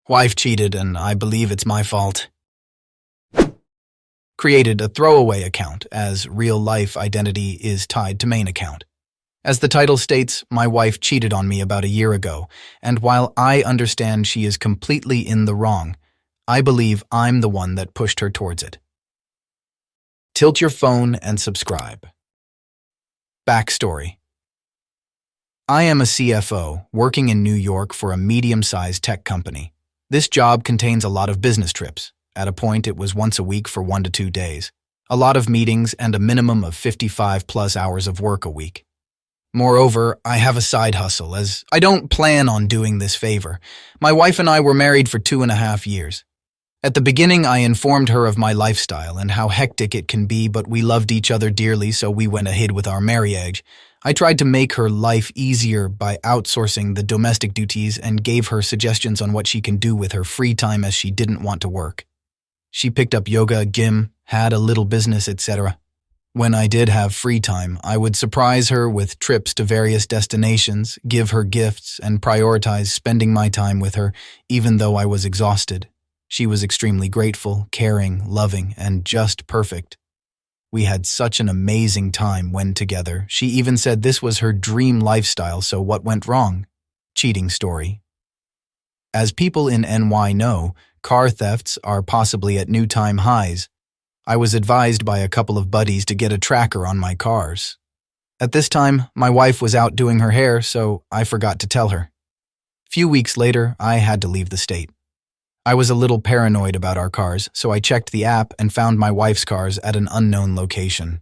Wife cheated and I believe it's my fault. Created a throwaway account as real-life identity is tied to main account. As the title states, my wife cheated on me about a year ago, and while I understand she is completely in the wrong, I believe I'm the one that pushed her towards it. Tilt your phone and subscribe. Backstory. I am a CFO working in New York for a medium-sized tech company. This job contains a lot of business trips. At a point, it was once a week for 1 to 2 days. A lot of meetings and a minimum of 55+ hours of work a week. Moreover, I have a side hustle as I don't plan on doing this favor. My wife and I were married for 2.5 years. At the beginning, I informed her of my lifestyle and how hectic it can be, but we loved each other dearly, so we went ahead with our marriage. I tried to make her life easier by outsourcing the domestic duties and gave her suggestions on what she can do with her free time as she didn't want to work. She picked up yoga, gym, had a little business, etc. When I did have free time, I would surprise her with trips to various destinations, give her gifts, and prioritize spending my time with her, even though I was exhausted. She was extremely grateful, caring, loving, and just perfect. We had such an amazing time when together. She even said this was her dream lifestyle, so what went wrong? Cheating story. As people in NY know, car thefts are possibly at new time highs. I was advised by a couple of buddies to get a tracker on my cars. At this time, my wife was out doing her hair, so I forgot to tell her. Few weeks later, I had to leave the state. I was a little paranoid about our cars, so I checked the app and found my wife's cars at an unknown location.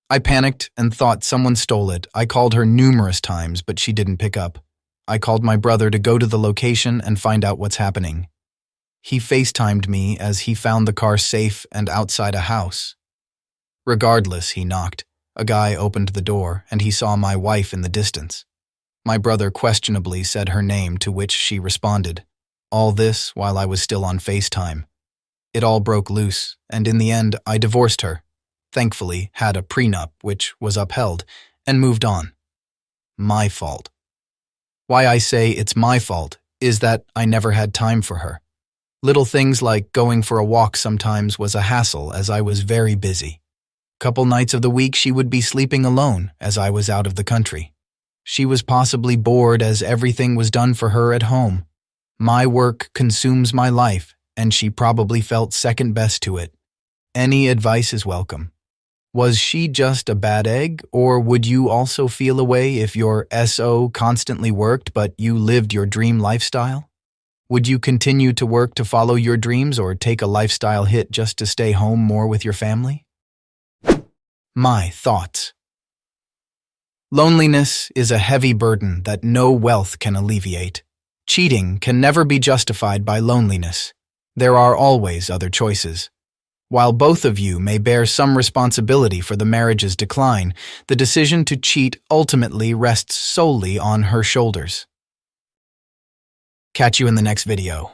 I panicked and thought someone stole it. I called her numerous times, but she didn't pick up. I called my brother to go to the location and find out what's happening. He FaceTimed me as he found the car safe and outside a house. Regardless, he knocked. A guy opened the door, and he saw my wife in the distance. My brother questionably said her name, to which she responded. All this while I was still on FaceTime. It all broke loose, and in the end, I divorced her. Thankfully, had a prenup, which was upheld, and moved on. My fault. Why I say it's my fault is that I never had time for her. Little things like going for a walk sometimes was a hassle as I was very busy. Couple nights of the week she would be sleeping alone as I was out of the country. She was possibly bored as everything was done for her at home. My work consumes my life, and she probably felt second best to it. Any advice is welcome. Was she just a bad egg, or would you also feel a way if your SO constantly worked but you lived your dream lifestyle? Would you continue to work to follow your dreams or take a lifestyle hit just to stay home more with your family? My thoughts. Loneliness is a heavy burden that no wealth can alleviate. Cheating can never be justified by loneliness. There are always other choices. While both of you may bear some responsibility for the marriage's decline, the decision to cheat ultimately rests solely on her shoulders. Catch you in the next video.